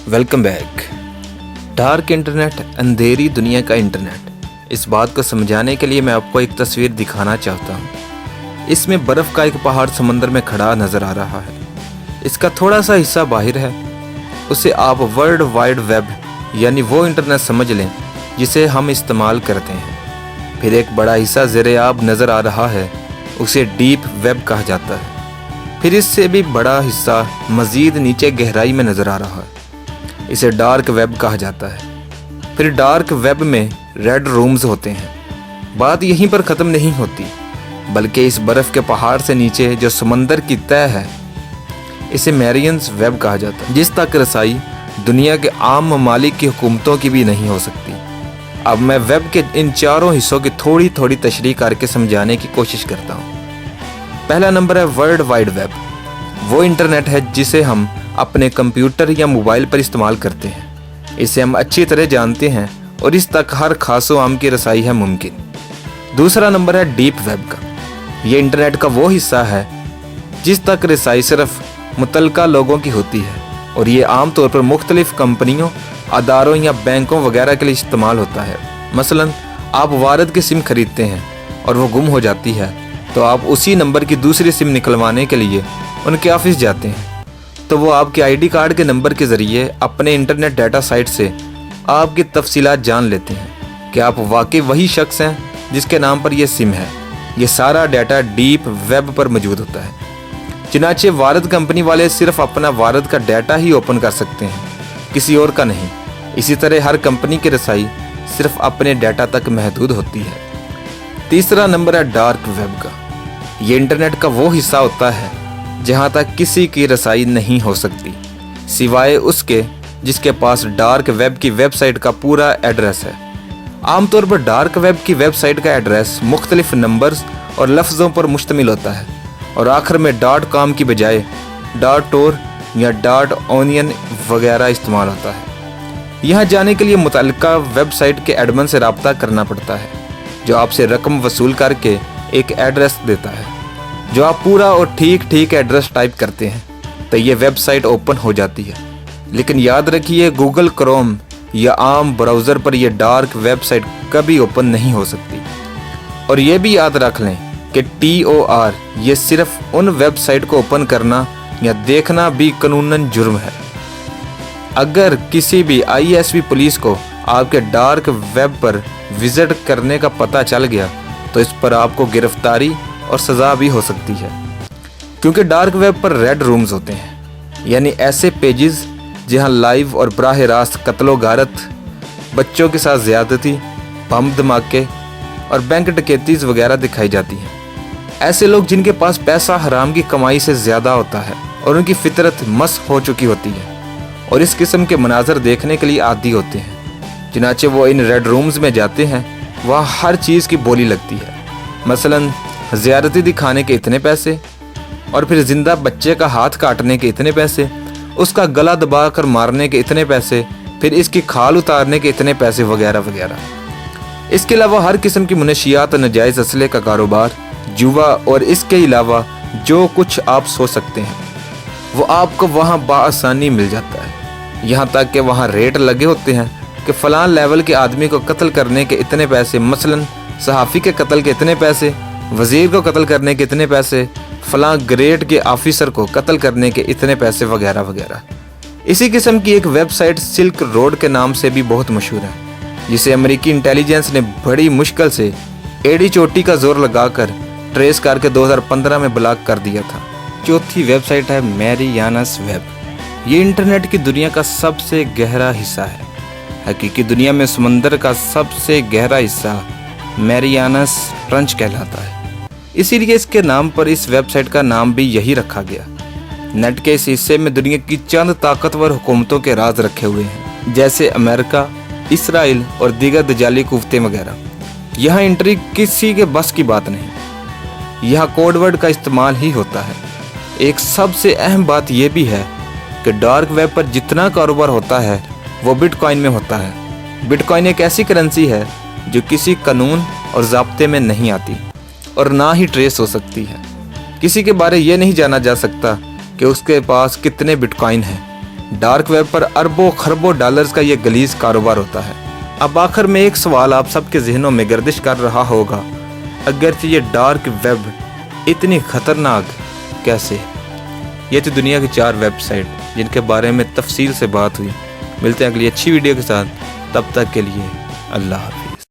Welcome back. Dark internet, अंधेरी दुनिया का internet. इस बात को समझाने के लिए मैं आपको एक तस्वीर दिखाना चाहता हूँ। इसमें बर्फ़ का एक पहाड़ समंदर में खड़ा नज़र आ रहा है। इसका थोड़ा सा हिस्सा बाहर है। उसे आप वर्ल्ड वाइड वेब यानी वो इंटरनेट समझ लें जिसे हम इस्तेमाल करते हैं। फिर एक बड़ा हिस्सा ज़ेरे आब नज़र आ रहा है, उसे डीप वेब कहा जाता है। फिर इससे भी बड़ा हिस्सा मज़ीद नीचे गहराई में नज़र आ रहा है, इसे डार्क वेब कहा जाता है। फिर डार्क वेब में रेड रूम्स होते हैं। बात यहीं पर ख़त्म नहीं होती, बल्कि इस बर्फ़ के पहाड़ से नीचे जो समंदर की तह है, इसे मैरियंस वेब कहा जाता है, जिस तक रसाई दुनिया के आम ममालिक की हुकूमतों की भी नहीं हो सकती। अब मैं वेब के इन चारों हिस्सों की थोड़ी थोड़ी तशरीह करके समझाने की कोशिश करता हूँ। पहला नंबर है वर्ल्ड वाइड वेब। वो इंटरनेट है जिसे हम अपने कंप्यूटर या मोबाइल पर इस्तेमाल करते हैं। इसे हम अच्छी तरह जानते हैं और इस तक हर खासो आम की रसाई है मुमकिन। दूसरा नंबर है डीप वेब का। ये इंटरनेट का वो हिस्सा है जिस तक रसाई सिर्फ मुतलका लोगों की होती है, और ये आम तौर पर मुख्तलिफ कंपनियों, अदारों या बैंकों वगैरह के लिए इस्तेमाल होता है। मसलन आप वारद की सिम खरीदते हैं और वो गुम हो जाती है, तो आप उसी नंबर की दूसरी सिम निकलवाने के लिए उनके ऑफिस जाते हैं, तो वो आपके आईडी कार्ड के नंबर के ज़रिए अपने इंटरनेट डाटा साइट से आपकी तफसीलात जान लेते हैं कि आप वाकई वही शख्स हैं जिसके नाम पर यह सिम है। ये सारा डाटा डीप वेब पर मौजूद होता है। चुनांचे वारद कंपनी वाले सिर्फ अपना वारद का डाटा ही ओपन कर सकते हैं, किसी और का नहीं। इसी तरह हर कंपनी की रसाई सिर्फ अपने डाटा तक महदूद होती है। तीसरा नंबर है डार्क वेब का। ये इंटरनेट का वो हिस्सा होता है जहाँ तक किसी की रसाई नहीं हो सकती, सिवाय उसके जिसके पास डार्क वेब की वेबसाइट का पूरा एड्रेस है। आमतौर पर डार्क वेब की वेबसाइट का एड्रेस मुख्तलिफ नंबर्स और लफ्ज़ों पर मुश्तमिल होता है, और आखिर में .com की बजाय .tor या .onion वगैरह इस्तेमाल होता है। यहाँ जाने के लिए मुतल्लिका वेबसाइट के एडमिन से रब्ता करना पड़ता है, जो आपसे रकम वसूल करके एक एड्रेस देता है। जो आप पूरा और ठीक एड्रेस टाइप करते हैं तो ये वेबसाइट ओपन हो जाती है। लेकिन याद रखिए, गूगल क्रोम या आम ब्राउज़र पर यह डार्क वेबसाइट कभी ओपन नहीं हो सकती। और ये भी याद रख लें कि TOR ये सिर्फ उन वेबसाइट को ओपन करना या देखना भी कानूनन जुर्म है। अगर किसी भी ISP पुलिस को आपके डार्क वेब पर विजिट करने का पता चल गया तो इस पर आपको गिरफ्तारी और सज़ा भी हो सकती है, क्योंकि डार्क वेब पर रेड रूम्स होते हैं, यानी ऐसे पेजेस जहां लाइव और बराह रास्त कत्लो गारत, बच्चों के साथ ज़्यादती, बम धमाके और बैंक डकैतीज़ वगैरह दिखाई जाती हैं। ऐसे लोग जिनके पास पैसा हराम की कमाई से ज़्यादा होता है और उनकी फितरत मस्क हो चुकी होती है और इस किस्म के मनाजर देखने के लिए आदी होते हैं। चुनांचे वो इन रेड रूम्स में जाते हैं, वहाँ हर चीज़ की बोली लगती है। मसलन ज़्यादती दिखाने के इतने पैसे, और फिर जिंदा बच्चे का हाथ काटने के इतने पैसे, उसका गला दबा कर मारने के इतने पैसे, फिर इसकी खाल उतारने के इतने पैसे वगैरह वगैरह। इसके अलावा हर किस्म की मुनशियात, नजायज़ असले का कारोबार, जुआ और इसके अलावा जो कुछ आप सोच सकते हैं वो आपको वहाँ बआसानी मिल जाता है। यहाँ तक कि वहाँ रेट लगे होते हैं कि फ़लाँ लेवल के आदमी को कत्ल करने के इतने पैसे, मसलन सहाफ़ी के कत्ल के इतने पैसे, वज़ीर को कत्ल करने के इतने पैसे, फ़लाँ ग्रेड के ऑफिसर को कत्ल करने के इतने पैसे वगैरह वगैरह। इसी किस्म की एक वेबसाइट सिल्क रोड के नाम से भी बहुत मशहूर है, जिसे अमेरिकी इंटेलिजेंस ने बड़ी मुश्किल से एड़ी चोटी का जोर लगाकर ट्रेस करके 2015 में ब्लॉक कर दिया था। चौथी वेबसाइट है मैरियानस वेब। ये इंटरनेट की दुनिया का सबसे गहरा हिस्सा है। हकीकी दुनिया में समंदर का सबसे गहरा हिस्सा मैरियानस ट्रंच कहलाता है, इसीलिए इसके नाम पर इस वेबसाइट का नाम भी यही रखा गया। नेट के इस हिस्से में दुनिया की चंद ताकतवर हुकूमतों के राज रखे हुए हैं, जैसे अमेरिका, इसराइल और दीगर दजाली कुव्वतें वगैरह। यहाँ एंट्री किसी के बस की बात नहीं, यहाँ कोडवर्ड का इस्तेमाल ही होता है। एक सबसे अहम बात यह भी है कि डार्क वेब पर जितना कारोबार होता है वो बिटकॉइन में होता है। बिटकॉइन एक ऐसी करेंसी है जो किसी कानून और ज़ाब्ते में नहीं आती और ना ही ट्रेस हो सकती है। किसी के बारे ये नहीं जाना जा सकता कि उसके पास कितने बिटकॉइन हैं। ڈارک ویب پر اربوں خربوں ڈالرز کا یہ غلیظ کاروبار ہوتا ہے۔ اب آخر میں ایک سوال آپ سب کے ذہنوں میں گردش کر رہا ہوگا، اگرچہ یہ ڈارک ویب اتنی خطرناک کیسے؟ یہ تو دنیا کی 4 ویب سائٹ جن کے بارے میں تفصیل سے بات ہوئی۔ ملتے ہیں اگلی اچھی ویڈیو کے ساتھ، تب تک کے لیے اللہ حافظ۔